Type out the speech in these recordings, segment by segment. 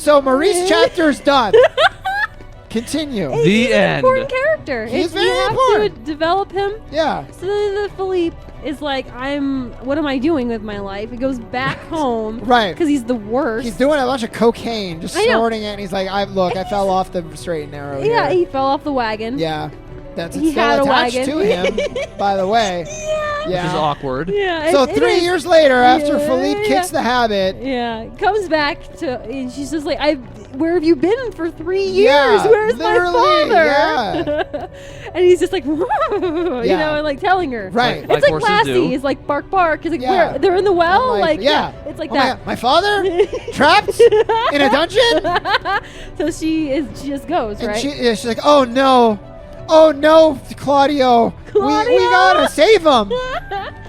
So Maurice chapter's done. Continue. The end. Important character. He's You very have important. to develop him. Yeah. So then Philippe is like, what am I doing with my life? He goes back home. Right. Because he's the worst. He's doing a bunch of cocaine, just I know. snorting it, and he's like, I fell off the straight and narrow Yeah, here. he fell off the wagon. Yeah. That's He still had a attached wagon. to him, by the way. Yeah. Yeah. Which is awkward. Yeah. So it 3 is. years later, after Yeah, Philippe kicks the habit, Yeah, comes back to, and she's just like, where have you been for 3 years? Yeah, Where's my literally, father? yeah. And he's just like, you know, and like telling her. Right. It's Like like horses Lassie. do. He's like, bark, bark. He's like, Yeah. where? They're in the well? I'm Like, yeah. It's like Oh my that. God, my father? Trapped? In a dungeon? So she just goes, And right? she's like, oh no, Claudio, we gotta save him.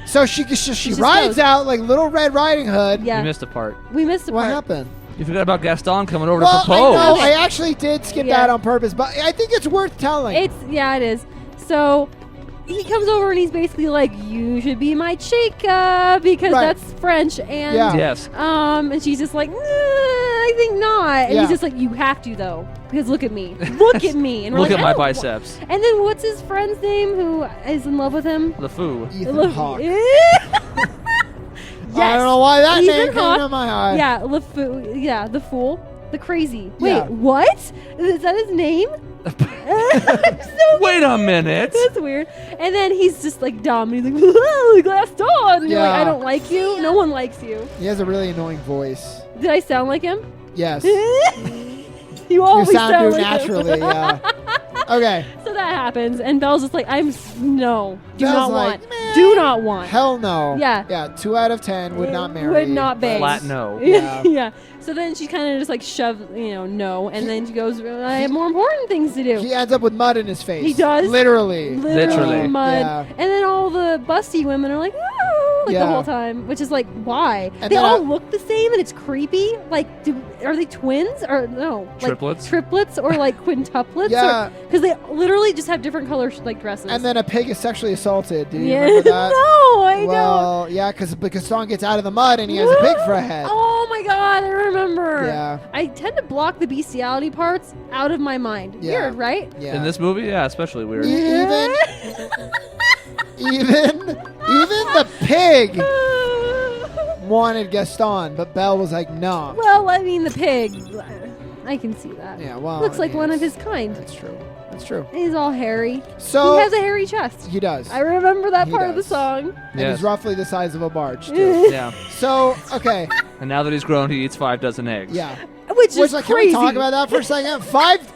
So she just rides goes. out like Little Red Riding Hood. Yeah. You missed a part. We missed a What part. happened? You forgot about Gaston coming over Well, to propose. I know, I actually did skip Yeah. that on purpose, but I think it's worth telling. It is. So he comes over and he's basically like, you should be my chica because Right. that's French. And Yeah. Yes. and she's just like, I think not. And Yeah. he's just like, you have to though, because look at me, look at me. And we're Look like, at I my don't wa- biceps. And then what's his friend's name who is in love with him? The foo. Ethan Hawke. Yes. I don't know why that Ethan name came Hawke. to my eye. Yeah, the fool, the crazy. Wait, Yeah. what? Is that his name? So Wait a minute. That's weird. And then he's just like dumb. And he's like, "Whoa, Gaston." And you're like, Yeah. I don't like you. No one likes you. He has a really annoying voice. Did I sound like him? Yes. You You always sound sound new like naturally, him. yeah. Okay. So that happens, and Belle's just like, no, do Belle's not like, want, "Meh." do not want. Hell no. Yeah. Yeah, 2 out of 10 would not marry. Would not bang. Flat no. Yeah. Yeah. So then she kind of just like shoves, no, and then she goes, I have more important things to do. He ends up with mud in his face. He does. Literally. Literally. mud. Yeah. And then all the busty women are like, oh, like Yeah. the whole time, which is like, why? And They then all look the same, and it's creepy. Like, are they twins or no? Like triplets or like quintuplets? Yeah. Because they literally just have different color like dresses. And then a pig is sexually assaulted. Do you yeah, remember that? no, I don't. Well, yeah, because Gaston gets out of the mud and he has a pig for a head. Oh my god, I remember. Yeah. I tend to block the bestiality parts out of my mind. Yeah. Weird, right? Yeah. In this movie, yeah, especially weird. Even the pig wanted Gaston, but Belle was like, no. Well, I mean, the pig. I can see that. Yeah, well, Looks I like mean, one of it's- his kind. That's true. That's true. He's all hairy. So He has a hairy chest. he does. I remember that He part of the does. song. And Yes. he's roughly the size of a barge, too. Yeah. So, okay. And now that he's grown, he eats 5 dozen eggs. Yeah. Which is Like, crazy. can we talk about that for a second? 5.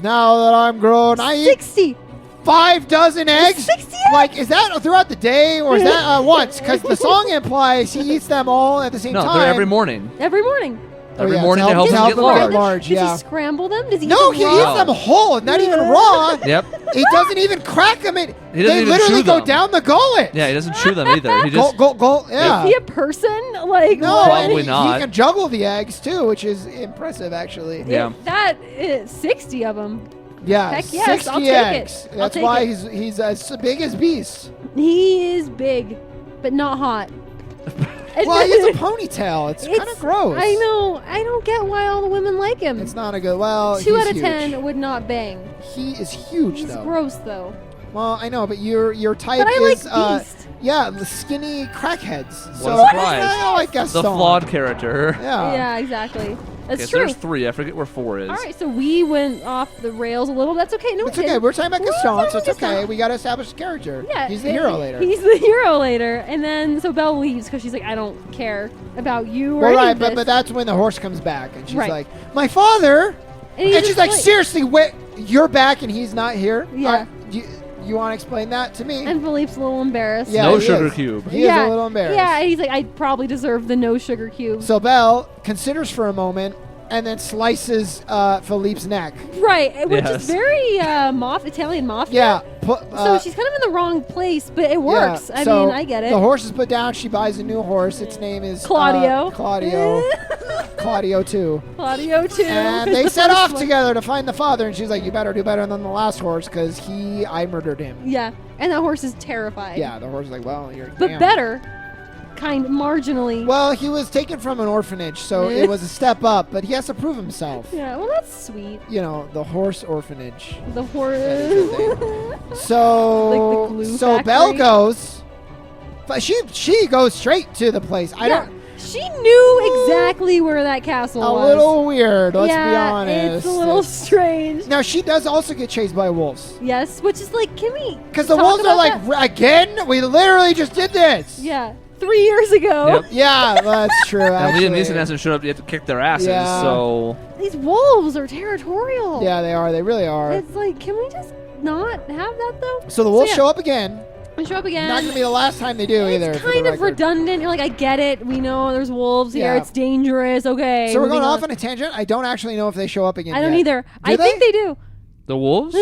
Now that I'm grown, I eat 60. 5 dozen eggs? 60 eggs? Like, is that throughout the day or is that once? Because the song implies he eats them all at the same No, time. they're every morning. Every morning. Every yeah, morning to to help help him him get get large. large. Does Yeah. he scramble them? Does he No, eat he them eats raw? them whole, not even raw. Yep. He doesn't even crack them. He doesn't They even literally chew go them. down the gullet. Yeah, he doesn't chew them either. He just Go. Yeah. Is he a person? Like, No, what? Probably and not. He can juggle the eggs too, which is impressive, actually. Yeah. That is 60 of them. Yeah, Heck yes, 60 I'll take it. eggs. I'll That's take why it. he's as big as Beast. He is big, but not hot. Well, he has a ponytail. It's kind of gross. I know. I don't get why all the women like him. It's not a good. Well, 2 he's out of huge. 10 would not bang. He is huge, He's though. gross though. Well, I know, but your type But I is like Beast. yeah, the skinny crackheads. So What a surprise. I don't like Gaston. the flawed character. Yeah. Yeah, exactly. That's Okay, so true. there's 3. I forget where 4 is. All right, so we went off the rails a little. That's okay. No, It's okay. We're talking about We're Gaston, talking so it's about okay. Gaston. We got to establish the character. Yeah, He's the hero later. He's the hero later, and then so Belle leaves because she's like, I don't care about you or Well, any right, of this. but that's when the horse comes back, and she's Right. like, "My father," he's and she's just like, "Seriously, wait, you're back and he's not here?" Yeah. You want to explain that to me? And Philippe's a little embarrassed. Yeah, No he sugar is. cube. He is a little embarrassed. Yeah, and he's like, I probably deserve the no sugar cube. So Belle considers for a moment and then slices Philippe's neck. Right, which Yes. is very Italian mafia. Yeah. So she's kind of in the wrong place, but it works. Yeah, I so mean, I get it. The horse is put down. She buys a new horse. Its name is Claudio. Claudio 2. Claudio too. And is they the set first off one. together to find the father. And she's like, "You better do better than the last horse, because I murdered him." Yeah, and that horse is terrified. Yeah, the horse is like, "Well, you're But damn." better kind marginally. Well, he was taken from an orphanage, so it was a step up, but he has to prove himself. Yeah, well, that's sweet. You know, the horse orphanage. The horse. So, Like the glue so factory? Belle goes, but she goes straight to the place. I Yeah, don't. she knew exactly where that castle A was. little weird. Let's yeah, be honest. it's a little strange. Now she does also get chased by wolves. Yes, which is like, can we? Because the talk wolves are about like, that? again? We literally just did this. Yeah, 3 years ago. Yep. Yeah, that's true. And Actually. Liam Neeson hasn't showed up yet to kick their asses, Yeah. so... These wolves are territorial. Yeah, they are. They really are. It's like, can we just not have that though? So the wolves yeah. show up again. They show up again. Not going to be the last time they do either. It's for the kind of record. redundant. You're like, I get it. We know there's wolves here. Yeah. It's dangerous. Okay. So we're moving going off on a tangent. I don't actually know if they show up again. I don't yet. either. I they? think they do. The wolves? No,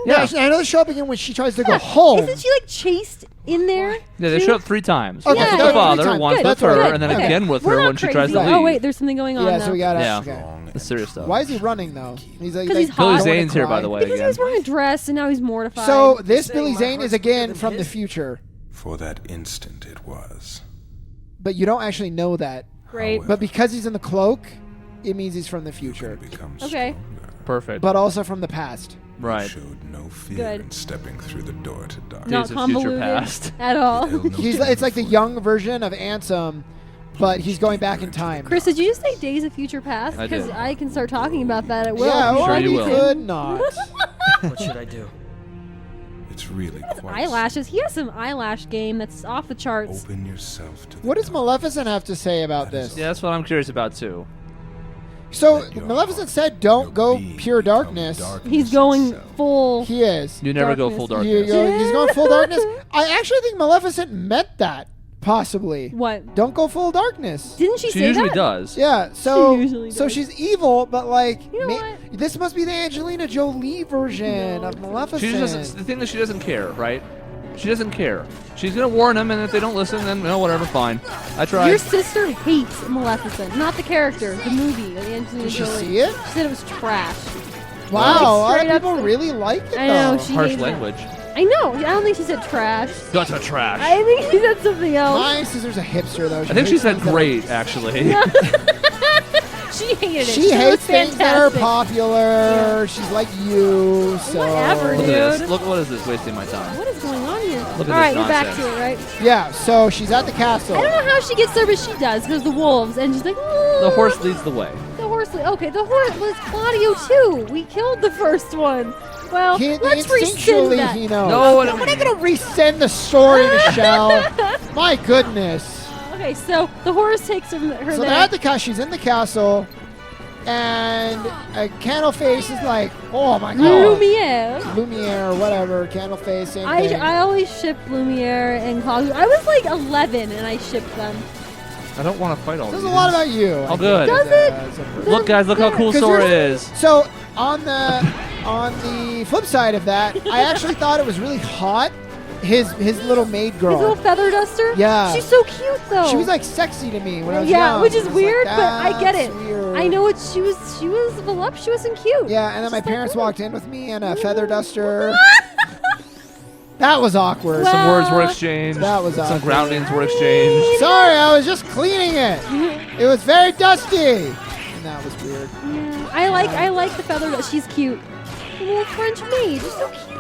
Yeah. actually, I know they show up again when she tries to go home. Isn't she like chased in there? Yeah, they too? showed up 3 times. Okay, Once so with they're the three father, times. once Good, with that's her, good. and then Okay. again with We're her not when she tries to crazy. leave. Oh wait, there's something going on. Yeah, now. so we got to. Yeah. Okay. The serious stuff. Why is he running though? He's like, 'Cause he's like, hot. Billy I wanna Zane's here, by the way, Because he again. was wearing a dress and now he's mortified. So this Saying Billy my Zane is heart's again bigger than from the his? future, For that instant it was. but you don't actually know that. great. But because he's in the cloak, it means he's from the future, Becomes Okay. stronger. Perfect. but also from the past. Right. Showed no fear Good. in stepping through the door to darkness. Not Days of Future convoluted Past. at all. It's like the young version of Ansem, but he's going back in time. Chris, did you just say Days of Future Past? I Because did. I can start talking about that at will. Yeah, if well, Sure you you will. could not. What should I do? It's really quite. Eyelashes. He has some eyelash game that's off the charts. Open yourself to the What does dark. Maleficent have to say about That is this? Yeah, that's what I'm curious about, too. So Let your Maleficent said, heart, "Don't your go being pure become darkness." He's going itself. full. He is. You never go Darkness. full He- darkness. he's going full darkness. I actually think Maleficent meant that, possibly. What? Don't go full darkness. Didn't she She say usually that? does. Yeah, so She usually does. she's evil, but like You know what? this must be the Angelina Jolie version of Maleficent. She just doesn't, the thing is, she doesn't care, right? She doesn't care. She's gonna warn them, and if they don't listen, then whatever, fine. I tried. Your sister hates Maleficent, not the character, the movie. The Angelina Did she Jolie. see it? She said it was trash. Wow, Like, a lot straight of up people said- really like it. I know, though. she Harsh hates it. language. I know. I don't think she said trash. Guts are trash. I think she said something else. My sister's a hipster though. I think she hates said things that are- great, actually. She hated it. She It hates was things that are fantastic. popular. She's like you, so Whatever, Look dude. at this. Look, what is this? Wasting my time. What is going on here? Look at All right, this we're back nonsense. to it, right? Yeah, so she's at the castle. I don't know how she gets there, but she does because the wolves, and she's like, "Oh." The horse leads the way. The horse. Okay, the horse was Claudio too. We killed the first one. Well, let's rescind Instinctually, that. he knows. No, we're not gonna rescind the story, Michelle. My goodness. Okay, so the horse takes her So there. they're at the castle. She's in the castle, and Candleface is like, "Oh my god." Lumiere. Lumiere or whatever, Candleface, same I thing. always shipped Lumiere and Claudio. I was like 11 and I shipped them. I don't want to fight all Says these. a lot about you. Oh, good. Does it? Look, guys, look how cool 'Cause Sora you're- is. So on the flip side of that, I actually thought it was really hot. His little maid His little girl. feather duster. Yeah. She's so cute though. She was like sexy to me when I was yeah, young. which is I was like, weird, but I get "That's it. weird." I know what she was. She was voluptuous and cute. Yeah, and then my She's parents like, walked in with me and a feather duster. That was awkward. Well- Some words were exchanged. That was Some awkward. groundings were exchanged. Sorry, I was just cleaning it. It was very dusty. And that was weird. Yeah, I like the feather duster. She's cute. The little French maid. She's so cute.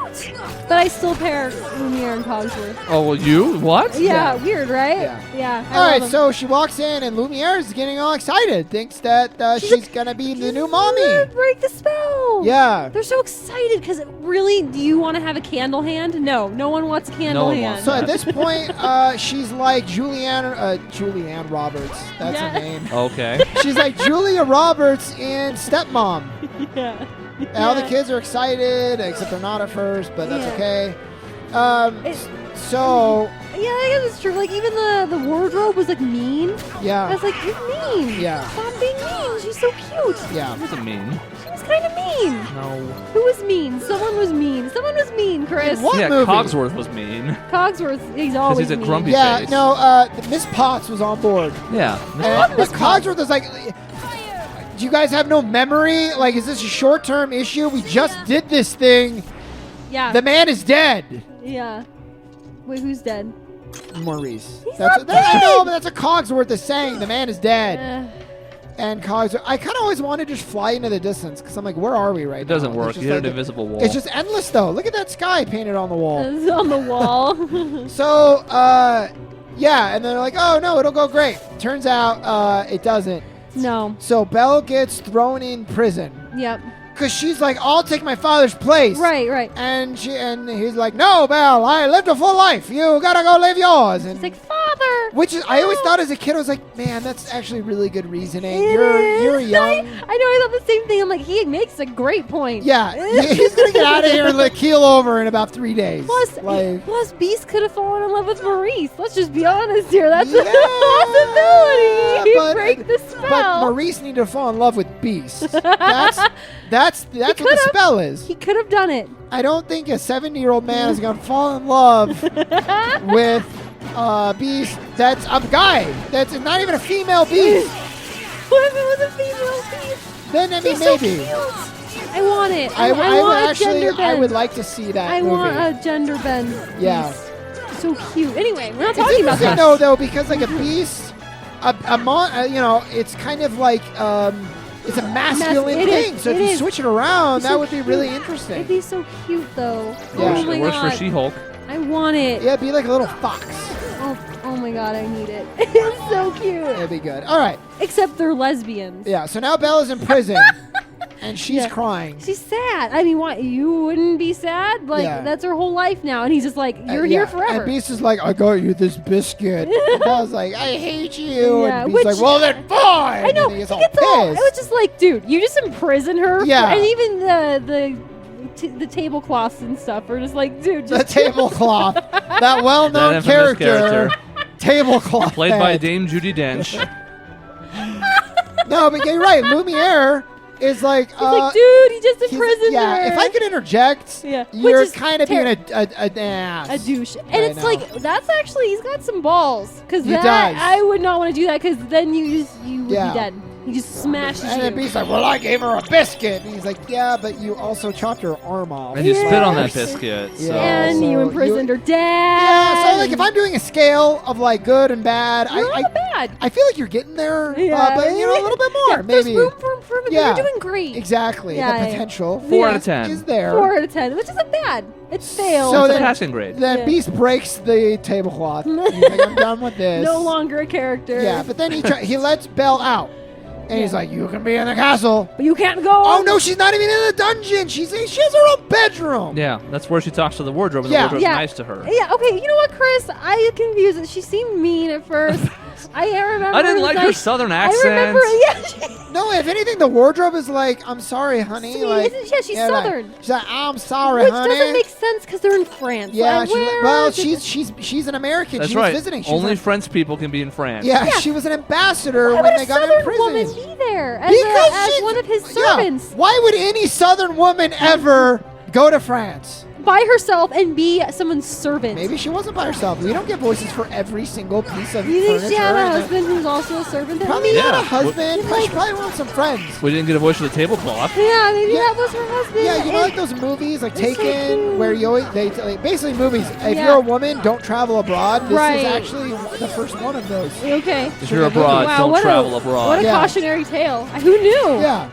But I still pair Lumiere and Cogsworth. Oh, well, you? What? Yeah, Yeah. weird, right? Yeah. Yeah. I All love right, them. so she walks in and Lumiere is getting all excited. Thinks that she's going to be the new mommy. Break the spell. Yeah. They're so excited because really, do you want to have a candle hand? No, no one wants a candle one hand. wants So at this point, she's like Julianne Roberts. That's Yeah. her name. Okay. She's like Julia Roberts in Stepmom. yeah. And all the kids are excited, except they're not at first, but that's Yeah. okay. It- So, Yeah, I guess it's true. Like even the wardrobe was like mean. I yeah, was like, you're mean. Yeah. Stop being mean. She's so cute. yeah. That doesn't mean. She was kind of mean. No. Who was mean? Someone was mean. Someone was mean, Chris. In what Yeah, movie? Cogsworth was mean. Cogsworth, he's always he's a mean. grumpy- Yeah, face. no, Miss Potts was on board. Yeah. And, Miss but Cogsworth was like, do you guys have no memory? Like, is this a short-term issue? We just did this thing. Yeah. The man is dead. yeah. Wait, who's dead? Maurice. He's That's not I know, dead. but that's what Cogsworth is saying. The man is dead. Uh, And Cogsworth, I kind of always want to just fly into the distance because I'm like, where are we right It now? doesn't It's work. just You hit like an invisible wall. It's just endless though. Look at that sky painted on the wall. it's on the wall. So, yeah, and they're like, oh no, it'll go great. Turns out, it doesn't. No. So Belle gets thrown in prison Yep. because she's like, I'll take my father's place. Right. And he's like, no, Belle, I lived a full life. You gotta go live yours. And It's like, Father. which is, I always thought as a kid, I was like, man, that's actually really good reasoning. It You're is. young. I know. I thought the same thing. I'm like, he makes a great point. Yeah, he's gonna get out of here and like keel over in about 3 days. Plus, Beast could have fallen in love with Maurice. Let's just be honest here. That's Yeah, a possibility. but- Break the But spell. Maurice needed to fall in love with Beast. That's what the could've. spell is. He could have done it. I don't think a 70-year-old man is gonna fall in love with Beast. That's a guy. That's not even a female Beast. What if it was a female Beast? Then I mean He's so maybe. cute. I want it. I want would a actually. gender bend. I would like to see that I movie. want a gender bend. Yeah. Beast. So cute. Anyway, we're not It's talking about interesting that. though, because like a Beast, it's kind of like it's a masculine it is, thing. So it if you is. switch it around, It's that so would be cute. really interesting. It'd be so cute though. Yeah. Oh my It works god. for She-Hulk. I want it. Yeah, it'd be like a little fox. Oh my god, I need it. It's so cute. It'd be good. All right. Except they're lesbians. Yeah. So now Bella's in prison, and she's Yeah. crying. She's sad. I mean, what? You wouldn't be sad? Like, Yeah. that's her whole life now. And he's just like, you're Yeah. here forever. And Beast is like, I got you this biscuit. And Bella's like, I hate you. Yeah, And Beast's which- like, well then fine. I know. And he gets all It pissed. was just like, dude, you just imprison her. Yeah. And even the tablecloths and stuff are just like, dude, The just tablecloth. That That well-known infamous character. Tablecloth. Played by head. Dame Judi Dench. No, but you're right. Lumiere is like, He's like, dude, he just imprisoned yeah, her. if I could interject, Yeah. you're Which is kind of being an ass. a douche. And right it's now. like, that's actually, he's got some balls. Because He does. I would not want to do that because then you would Yeah. be dead. He just smashes And then you. Beast's like, well, I gave her a biscuit. And he's like, yeah, but you also chopped her arm off. And you spit on that Yes. biscuit. Yeah. So. And So you imprisoned her dad. Yeah, so like if I'm doing a scale of like good and bad, You're I not bad. I feel like you're getting there, Yeah. but you know a little bit more, Yeah, maybe. There's room for improvement. Yeah. You're doing great. Exactly, Yeah, the yeah. potential 4 out Yeah. of 10. is there. 4 out of 10, which isn't bad. It's failed. So It's a then- passing grade. Then Yeah. Beast breaks the tablecloth. He's like, I'm done with this. no longer a character. Yeah, but then he lets Belle out, and he's Yeah. like, you can be in the castle. But you can't go. Oh no, she's not even in the dungeon. She has her own bedroom. Yeah, that's where she talks to the wardrobe, and Yeah. the wardrobe's Yeah. nice to her. Yeah, okay, you know what, Chris? I get confused. She seemed mean at first. I remember. I didn't it was like her southern I accent. remember, yeah. No, if anything, the wardrobe is like, I'm sorry, honey. Sweet, Like, isn't she? Yeah, she's like, southern. she's like, I'm sorry, Which honey. doesn't make sense because they're in France. Yeah, Like, she's like, where well, did- she's an American. That's she was right. visiting. She was Only an- French people can be in France. yeah, Yeah. she was an ambassador Why when would they a got southern in prison. woman be there as, Because she's one of his yeah, servants why would any Southern woman ever go to France? by herself and be someone's servant? Maybe she wasn't by herself. We don't get voices for every single piece of You think furniture. she had a and husband who's also a servant? Then Probably maybe, not a Yeah. husband. but she probably wants some friends. We didn't get a voice for the tablecloth. yeah, maybe Yeah. that was her husband. Yeah, you know, And- like those movies, like It's so Taken, cute. where you always like, basically movies. If Yeah. you're a woman, don't travel abroad. This Right. is actually the first one of those. Okay. If you're abroad, Wow, don't what travel What abroad. a Yeah. cautionary tale. Who knew? Yeah.